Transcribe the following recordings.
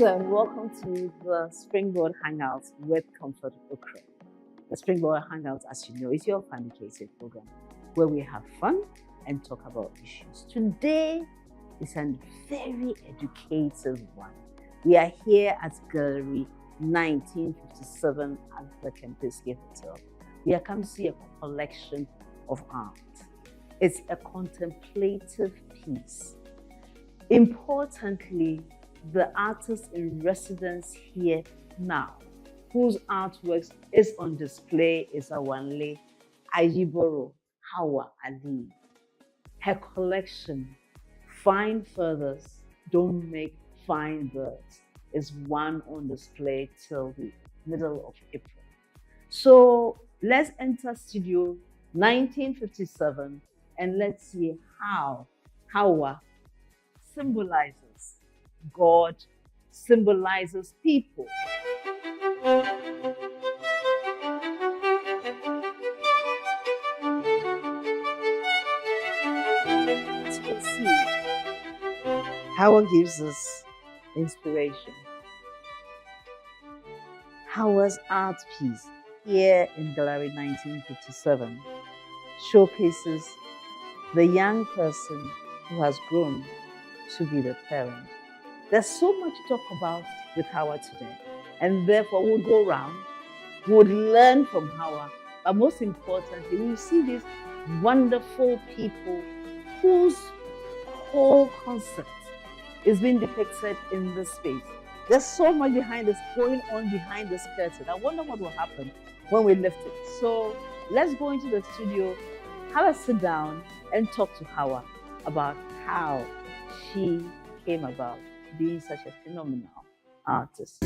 and welcome to the Springboard Hangouts with Comfort Okra. The Springboard Hangouts, as you know, is your family-creative program where we have fun and talk about issues. Today is a very educative one. We are here at Gallery 1957 at the Kempinski Hotel. We are come to see a collection of art. It's a contemplative piece. Importantly, the artist in residence here now, whose artworks is on display, is Awanle Ayiboro, Hawa Ali. Her collection, Fine Feathers Don't Make Fine Birds, is one on display till the middle of April. So let's enter studio 1957 and let's see how Hawa symbolizes God, symbolizes people. As we see, Hawa gives us inspiration. Hawa's art piece here in Gallery 1957 showcases the young person who has grown to be the parent. There's so much to talk about with Hawa today, and therefore we'll go around, we'll learn from Hawa, but most importantly, we'll see these wonderful people whose whole concept is being depicted in this space. There's so much going on behind this curtain. I wonder what will happen when we lift it. So let's go into the studio, have a sit down, and talk to Hawa about how she came about being such a phenomenal artist.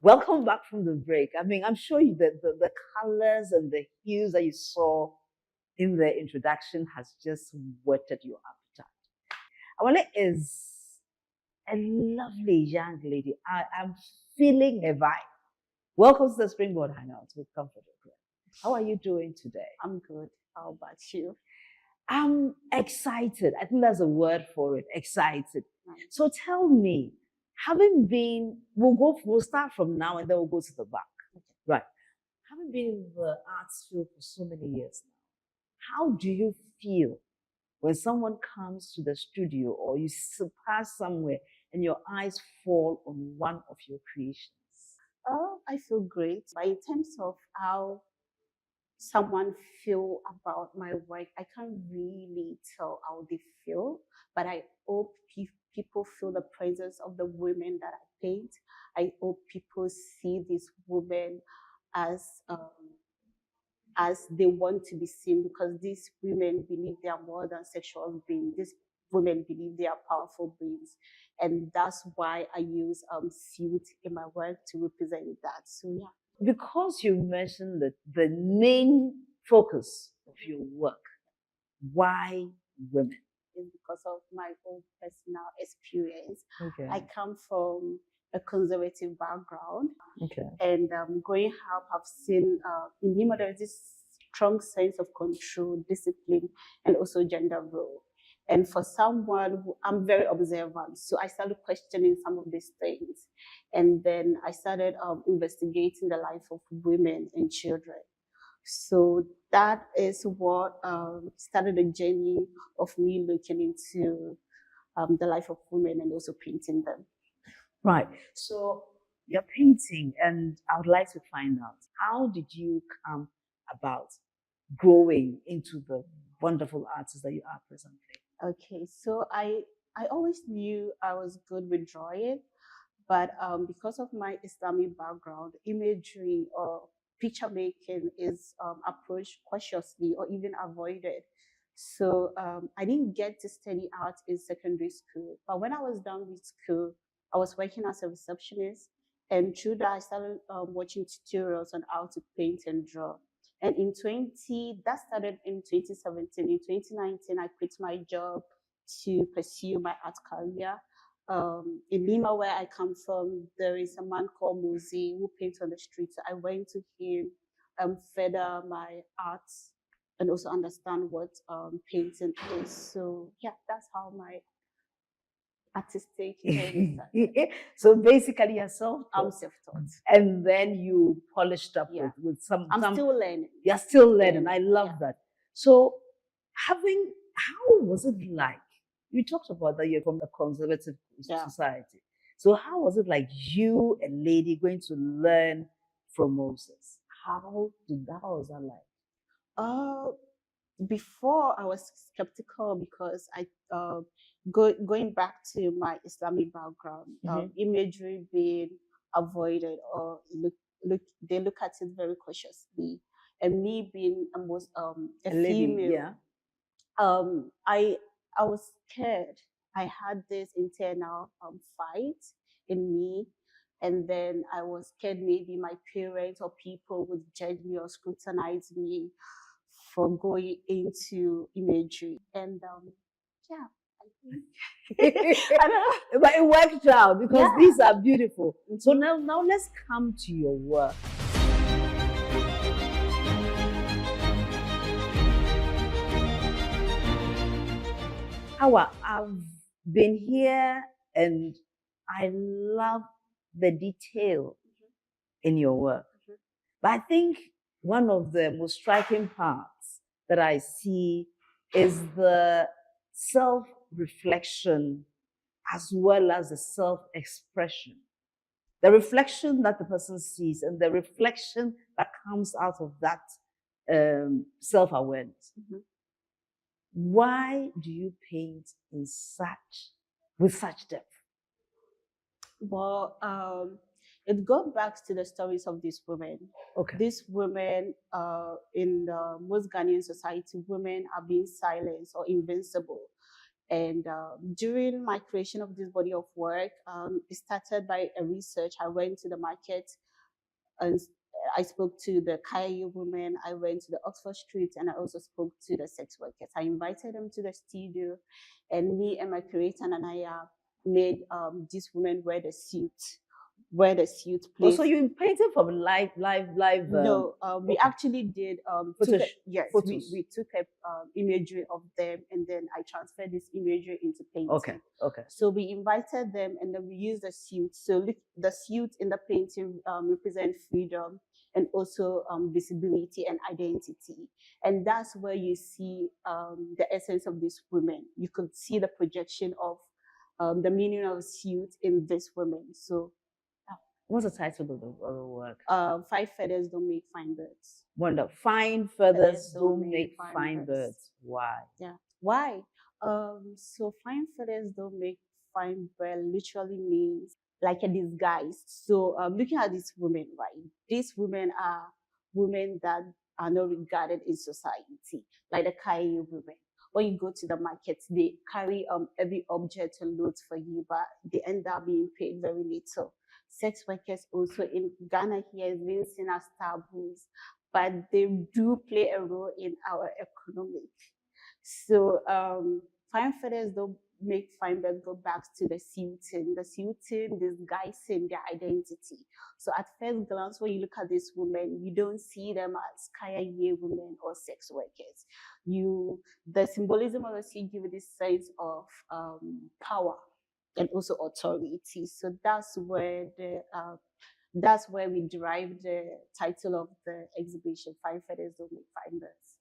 Welcome back from the break. I mean, I'm sure the colors and the hues that you saw in the introduction has just whetted your appetite. Awanle is a lovely young lady. I am feeling a vibe. Welcome to the Springboard Hangouts with Comfort. How are you doing today? I'm good. How about you? I'm excited. I think that's a word for it, excited. Right. So tell me, we'll start from now and then we'll go to the back. Okay. Right. Having been in the arts field for so many years now, how do you feel when someone comes to the studio or you pass somewhere and your eyes fall on one of your creations? Oh, I feel great. But in terms of how someone feel about my work, I can't really tell how they feel, but I hope people feel the presence of the women that I paint. I hope people see these women as they want to be seen, because these women believe they are more than sexual beings. These women believe they are powerful beings. And that's why I use suit in my work to represent that. So yeah. Because you mentioned that the main focus of your work, why women? Is because of my own personal experience. Okay. I come from a conservative background. Okay. And growing up, I've seen in him there is this strong sense of control, discipline, and also gender role. And for someone who I'm very observant, so I started questioning some of these things. And then I started investigating the life of women and children. So that is what started the journey of me looking into the life of women and also painting them. Right. So you're painting, and I would like to find out, how did you come about growing into the wonderful artist that you are presently? Okay, so I always knew I was good with drawing, but because of my Islamic background, imagery or picture making is approached cautiously or even avoided. So I didn't get to study art in secondary school. But when I was done with school, I was working as a receptionist. And through that, I started watching tutorials on how to paint and draw. And that started in 2017. In 2019, I quit my job to pursue my art career. In Lima, where I come from, there is a man called Muzi who paints on the streets. I went to him further my art and also understand what painting is. So yeah, that's how my artistic journey started. So basically, you're I'm self-taught, self-taught. and then you polished up Yeah. with some. I'm still learning. You're still learning. I love Yeah. that. So, how was it like? You talked about that you're from a conservative Yeah. society. So, how was it like you, a lady, going to learn from Moses? How was that like? Before I was skeptical because going back to my Islamic background, imagery being avoided or they look at it very cautiously, and me being a lady, female, yeah. I was scared. I had this internal fight in me, and then I was scared maybe my parents or people would judge me or scrutinize me for going into imagery. And yeah, I think I don't know. But it worked out because Yeah. these are beautiful. So now let's come to your work. I've been here and I love the detail in your work. But I think one of the most striking parts that I see is the self-reflection as well as the self-expression. The reflection that the person sees and the reflection that comes out of that self-awareness. Why do you paint with such depth? Well, it goes back to the stories of these women. Okay. These women, in the most Ghanaian society, women are being silenced or invincible. And during my creation of this body of work, it started by a research. I went to the market and I spoke to the Kaya women. I went to the Oxford Street and I also spoke to the sex workers. I invited them to the studio, and me and my curator Nanaya made these women wear the suit. Please. So you painted from live. No, we actually did photos. we took a imagery of them, and then I transferred this imagery into painting. Okay. So we invited them, and then we used the suit. So look, the suit in the painting represent freedom and also visibility and identity, and that's where you see the essence of these women. You could see the projection of the meaning of suit in these women. So. What's the title of the work? Five feathers don't make fine birds. Wonder. Fine feathers don't make fine birds. Why? Yeah. Why? So fine feathers don't make fine bird literally means like a disguise. So looking at these women, right? These women are women that are not regarded in society, like the Kai women. When you go to the markets, they carry every object and loads for you, but they end up being paid very little. Sex workers also in Ghana here is being seen as taboos, but they do play a role in our economy. So fine feathers don't make fine birds go back to the suiting disguising their identity. So at first glance, when you look at these women, you don't see them as Kaya women or sex workers. The symbolism of the suit gives this sense of power and also authority. So that's where we derived the title of the exhibition, Fine Feathers Don't Make Fine Birds.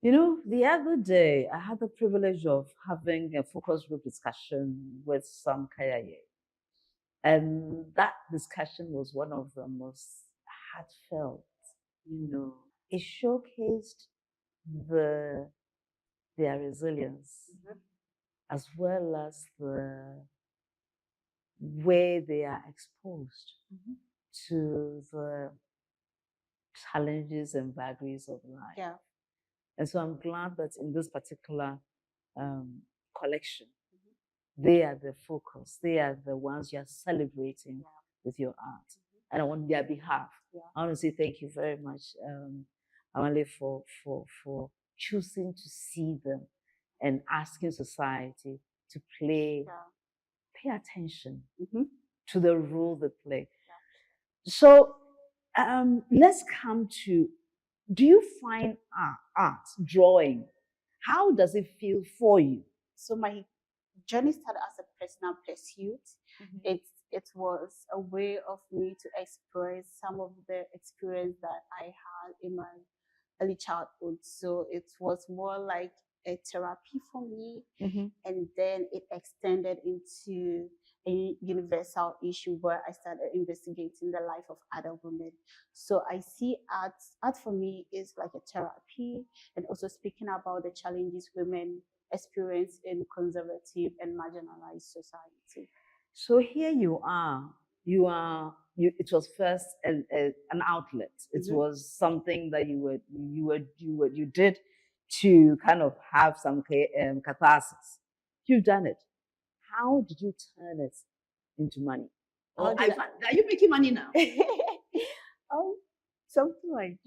You know, the other day, I had the privilege of having a focus group discussion with some Kayaye. And that discussion was one of the most heartfelt, It showcased their resilience as well as the way they are exposed to the challenges and vagaries of life. Yeah. And so I'm glad that in this particular collection, they are the focus. They are the ones you are celebrating with your art. And on their behalf, I want to say thank you very much, Awanle, for choosing to see them and asking society to pay attention to the role they play. So let's come to do you find art, drawing, how does it feel for you? So my journey started as a personal pursuit. It was a way of me to express some of the experience that I had in my early childhood. So it was more like a therapy for me. And then it extended into a universal issue where I started investigating the life of other women. So I see art for me is like a therapy, and also speaking about the challenges women experience in conservative and marginalized society. So here it was first an outlet. It was something that you did to kind of have some catharsis. You've done it. How did you turn it into money? Are you making money now? Something like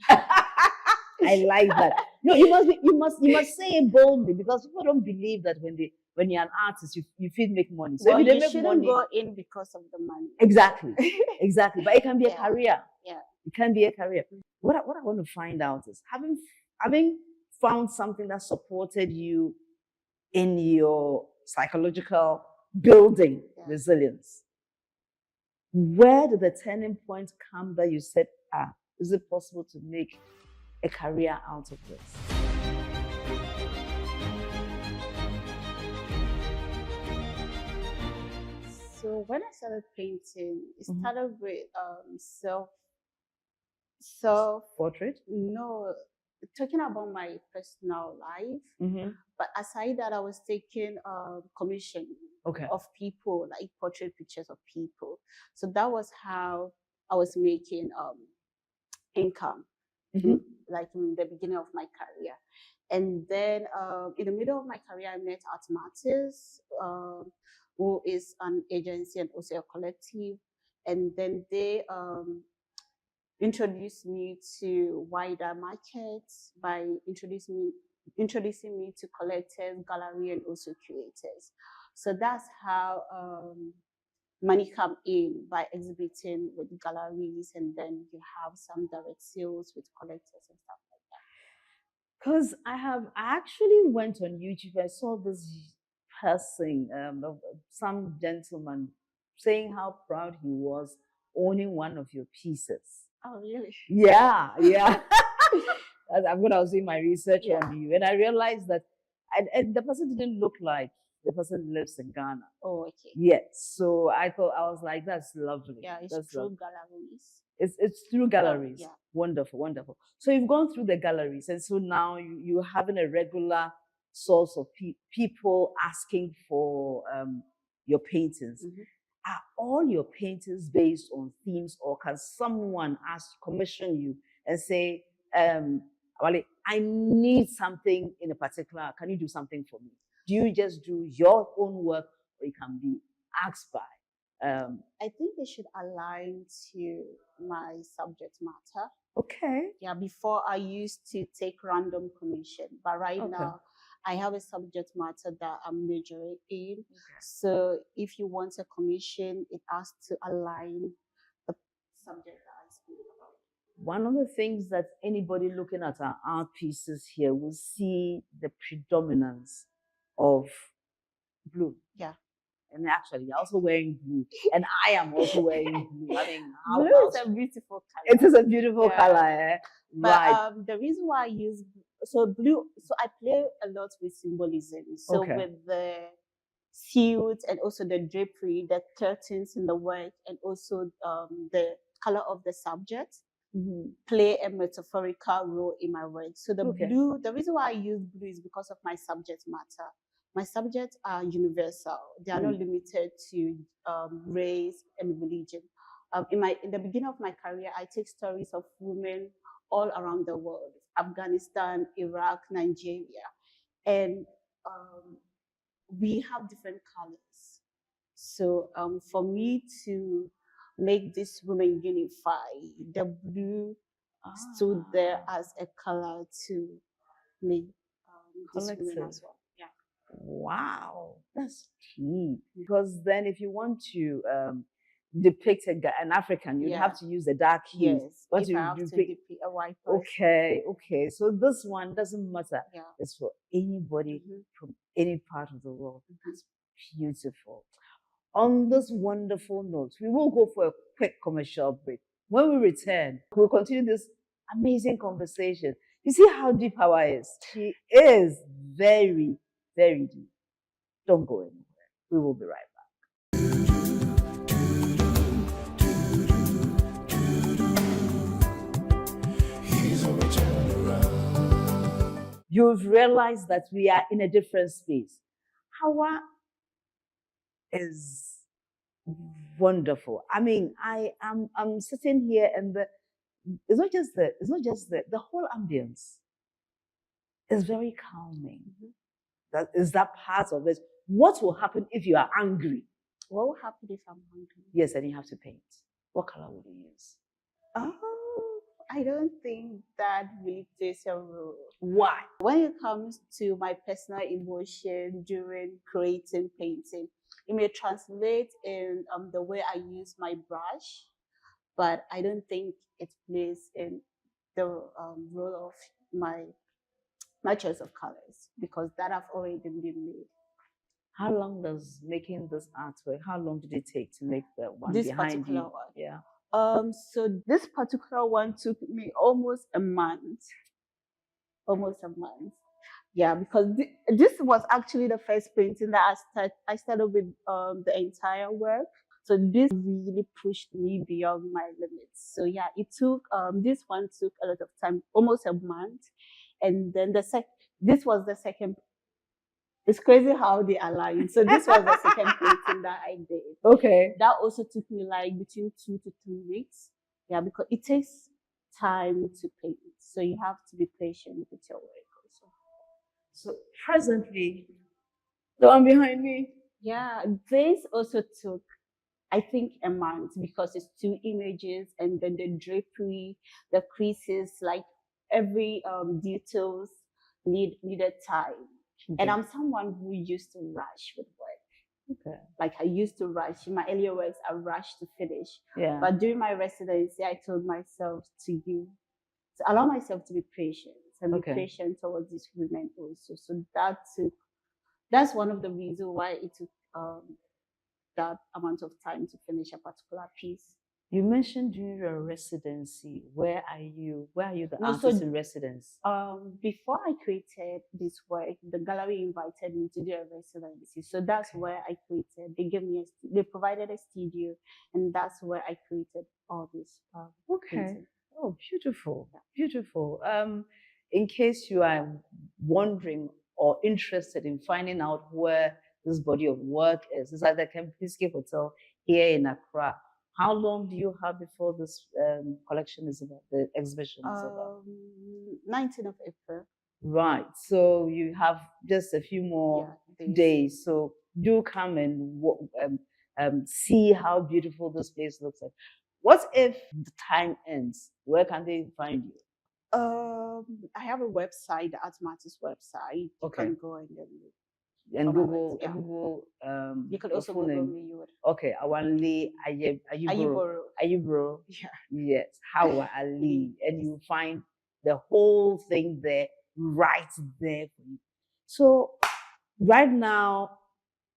I like that. No, you must say it boldly, because people don't believe that when you're an artist, you feel make money. So well, if you you don't make shouldn't money, go in because of the money. exactly. But it can be a career. Yeah. It can be a career. What I want to find out is, having found something that supported you in your psychological building resilience, where did the turning point come that you said, is it possible to make a career out of this? So when I started painting, it started with self portrait. No, talking about my personal life. But aside that, I was taking commission of people, like portrait pictures of people. So that was how I was making income, like in the beginning of my career. And then in the middle of my career, I met Art Matters, who is an agency and also a collective. And then they introduced me to wider markets by introducing me to collectors, gallery, and also curators. So that's how money come in, by exhibiting with galleries, and then you have some direct sales with collectors and stuff like that. Because I actually went on YouTube. I saw this person, some gentleman, saying how proud he was owning one of your pieces. Oh, really? Yeah. I'm when I was doing my research on you, and I realized that, and the person didn't look like the person lives in Ghana. Oh, okay. Yes. So I was like, that's lovely. Yeah, it's that's through galleries. It's through galleries. Yeah. Wonderful. So you've gone through the galleries, and so now you're having a regular source of people asking for your paintings. Are all your paintings based on themes, or can someone commission you and say, Awanle, I need something in a particular, can you do something for me? Do you just do your own work, or you can be asked by? I think they should align to my subject matter. Okay. Yeah, before I used to take random commission, but right now I have a subject matter that I'm majoring in. So if you want a commission, it has to align the subject that I speak about. One of the things that anybody looking at our art pieces here will see the predominance of blue. Yeah. And actually, you're also wearing blue, and I am also wearing blue. I mean, blue is a beautiful color. It is a beautiful color, But the reason why I use blue, so I play a lot with symbolism. So with the suit and also the drapery, the curtains in the work, and also the color of the subject play a metaphorical role in my work. So the blue, the reason why I use blue is because of my subject matter. My subjects are universal. They are not limited to race and religion. In the beginning of my career, I take stories of women all around the world: Afghanistan, Iraq, Nigeria, and we have different colors. So for me to make this women unify, the blue stood there as a color to make this women as well. Yeah. Wow, that's deep. Because then, if you want to depict an African, you'd have to use the dark hues. Yes, But if I have to depict a white person. Okay. So this one doesn't matter. Yeah. It's for anybody from any part of the world. That's beautiful. On this wonderful note, we will go for a quick commercial break. When we return, we'll continue this amazing conversation. You see how deep Hawa is? She is very, very deep. Don't go anywhere. We will be right back. You've realized that we are in a different space. Hawa is wonderful. I mean, I'm sitting here and it's not just the whole ambience is very calming. That is that part of it. What will happen if you are angry? What will happen if I'm hungry? Yes, and you have to paint. What color would you use? Oh, I don't think that really plays a role. Why? When it comes to my personal emotion during creating painting, it may translate in the way I use my brush, but I don't think it plays in the role of my choice of colors, because that have already been made. How long does making this artwork, how long did it take to make the one This behind particular you? one? Yeah. So this particular one took me almost a month. Almost a month. Yeah, because this was actually the first painting that I started with the entire work. So this really pushed me beyond my limits. So yeah, it took this one took a lot of time, almost a month. And then this was the second. It's crazy how they align. So this was the second painting that I did. Okay. That also took me like between 2 to 3 weeks. Yeah, because it takes time to paint. So you have to be patient with your work also. So presently, the one behind me. Yeah, this also took, I think, a month, because it's 2 images, and then the drapery, the creases, like every details needed time. Okay. And I'm someone who used to rush with work. Okay. Like I used to rush. In my earlier works, I rushed to finish. Yeah. But during my residency, I told myself to allow myself to be patient and be patient towards these women also. So that's one of the reasons why it took that amount of time to finish a particular piece. You mentioned during your residency. Where are you the artist in residence? Before I created this work, the gallery invited me to do a residency. So that's where I created. They provided a studio, and that's where I created all this. Painting. Oh, beautiful, beautiful. In case you are wondering or interested in finding out where this body of work is, it's at the Kempinski Hotel here in Accra. How long do you have before this collection is about, the exhibition is about? 19th of April. Right. So you have just a few more days. So do come and see how beautiful this place looks like. What if the time ends? Where can they find you? I have a website, the Art Matters website. You can go and then Google. You could also Google me. Okay, Awanle Ayiboro. Ayiboro. Yeah. Yes, Hawa Ali, and you find the whole thing there, right there for you. So, right now,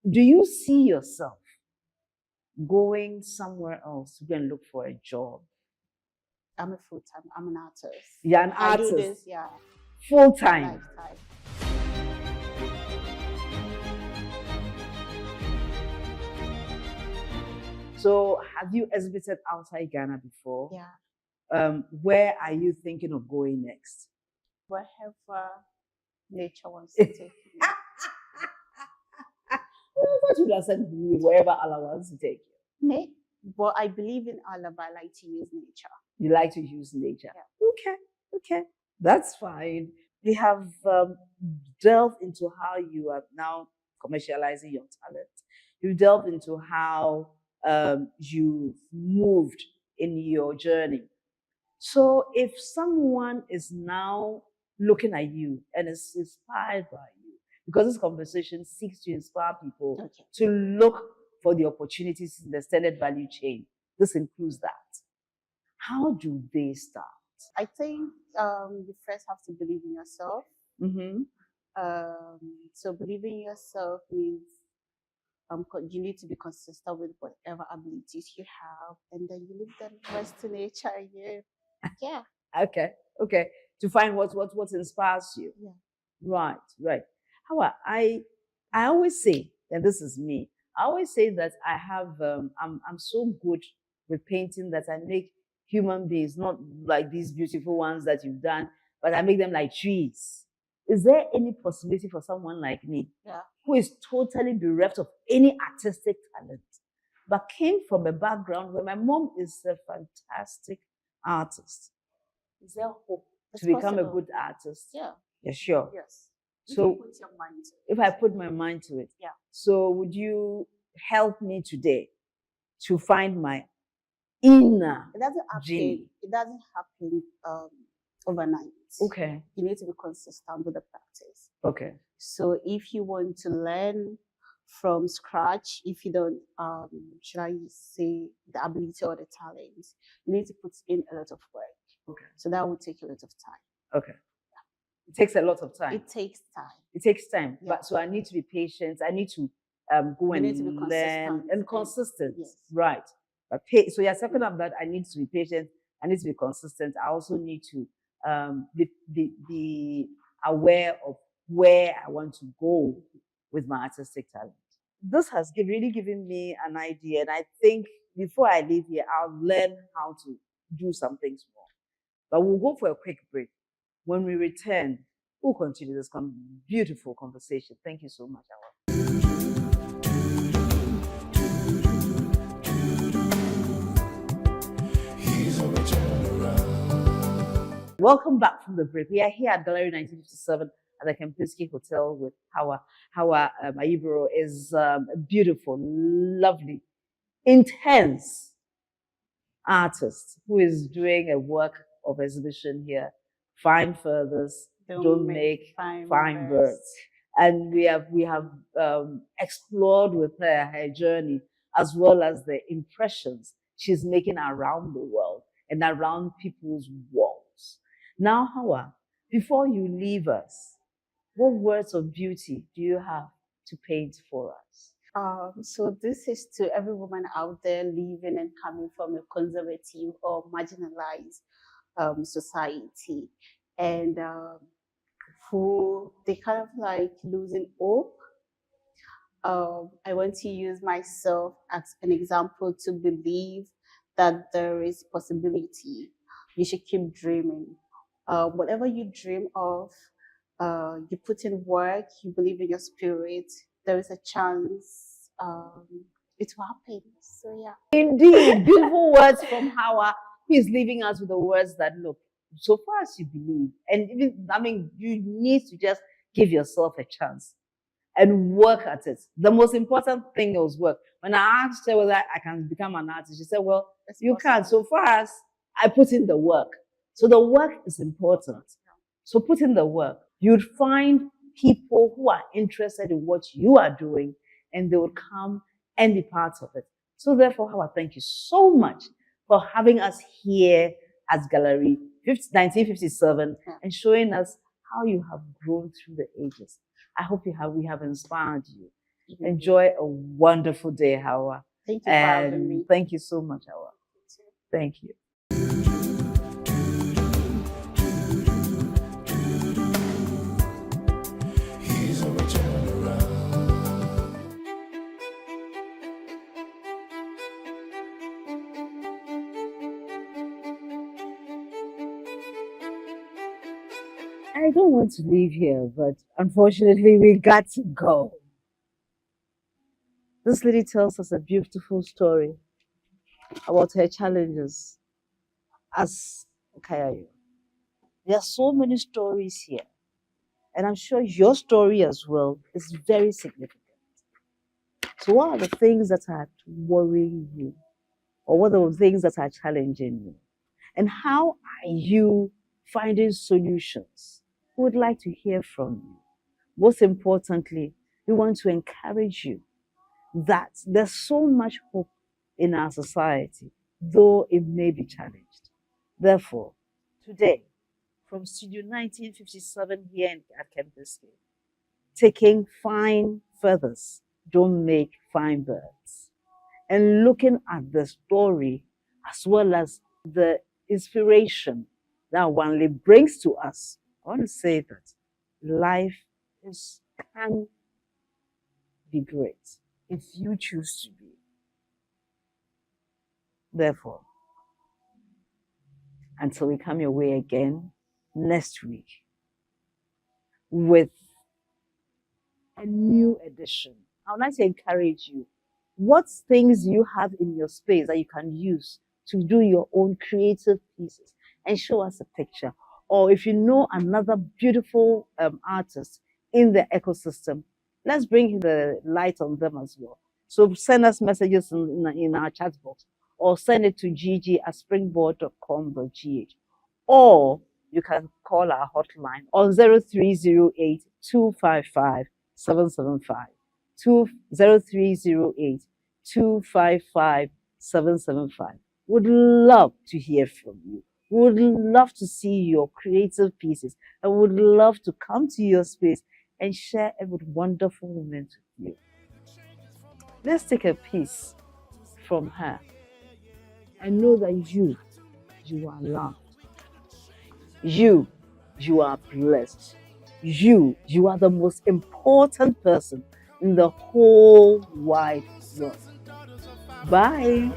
do you see yourself going somewhere else to go and look for a job? I'm a full-time. I'm an artist. You're an artist. I do this, full-time. Lifetime. So, have you exhibited outside Ghana before? Yeah. Where are you thinking of going next? Wherever nature wants to take you. What would have said wherever Allah wants to take you? But I believe in Allah, but I like to use nature. You like to use nature? Yeah. Okay. That's fine. We have delved into how you are now commercializing your talent. You delved into how you moved in your journey. So if someone is now looking at you and is inspired by you, because this conversation seeks to inspire people to look for the opportunities in the extended value chain, this includes that. How do they start? I think you first have to believe in yourself. Mm-hmm. So believing in yourself means you need to be consistent with whatever abilities you have, and then you leave the rest to nature. Yeah. Okay. Okay. To find what inspires you. Yeah. Right. Right. However, I always say, and this is me. I always say that I have I'm so good with painting that I make human beings, not like these beautiful ones that you've done, but I make them like trees. Is there any possibility for someone like me, Yeah. who is totally bereft of any artistic talent, but came from a background where my mom is a fantastic artist? Is there hope to become a good artist? Yeah. Yeah, sure. Yes. So put your mind to if I put my mind to it, yeah. So would you help me today to find my inner It doesn't happen. genie? It doesn't happen overnight. Okay. You need to be consistent with the practice. Okay. So if you want to learn from scratch, if you don't, should I say, the ability or the talent, you need to put in a lot of work. Okay. So that will take a lot of time. Okay. It takes a lot of time. It takes time. It takes time. Yeah. But so I need to be patient. I need to go You need to be and learn consistent. and consistent. Yes. Right. But so you're talking about that. I need to be patient. I need to be consistent. I also need to be aware of where I want to go with my artistic talent. This has really given me an idea, and I think before I leave here, I'll learn how to do some things more. But we'll go for a quick break. When we return, we'll continue this beautiful conversation. Thank you so much, Awa. Welcome back from the break. We are here at Gallery 1957 at the Kempinski Hotel with Awanle Ayiboro. Is a beautiful, lovely, intense artist who is doing a work of exhibition here. Find furthers, don't make fine birds. And we have explored with her journey, as well as the impressions she's making around the world and around people's walls. Now, Hawa, before you leave us, what words of beauty do you have to paint for us? So this is to every woman out there living and coming from a conservative or marginalized society, and who they kind of like losing hope. I want to use myself as an example to believe that there is possibility. You should keep dreaming. Whatever you dream of, you put in work, you believe in your spirit, there is a chance it will happen. So yeah. Indeed, beautiful words from Hawa, who is leaving us with the words that look, so far as you believe, and even, I mean, you need to just give yourself a chance and work at it. The most important thing was work. When I asked her whether I can become an artist, she said, well, you can, so far as I put in the work. So the work is important. So put in the work. You'd find people who are interested in what you are doing, and they would come and be part of it. So therefore, Hawa, thank you so much for having us here at Gallery 1957 and showing us how you have grown through the ages. I hope we have inspired you. Mm-hmm. Enjoy a wonderful day, Hawa. Thank you for having me. Thank you so much, Hawa. Thank you. I don't want to leave here, but unfortunately, we got to go. This lady tells us a beautiful story about her challenges as Kayayo. There are so many stories here, and I'm sure your story as well is very significant. So, what are the things that are worrying you, or what are the things that are challenging you, and how are you finding solutions? We would like to hear from you. Most importantly, we want to encourage you that there's so much hope in our society. though it may be challenged. Therefore, today, from Studio 1957 here at Campus Hill, taking fine feathers don't make fine birds, and looking at the story as well as the inspiration that Awanle brings to us, I want to say that life can be great if you choose to be. Therefore, until we come your way again next week with a new edition, I would like to encourage you. What things you have in your space that you can use to do your own creative pieces, and show us a picture. Or if you know another beautiful artist in the ecosystem, let's bring the light on them as well. So send us messages in our chat box, or send it to gg@springboard.com.gh, or you can call our hotline on 0308 255 775. 0308 255 775. Would love to hear from you. Would love to see your creative pieces. I would love to come to your space and share a wonderful moment with you. Let's take a piece from her. I know that you are loved. You are blessed. You are the most important person in the whole wide world. Bye.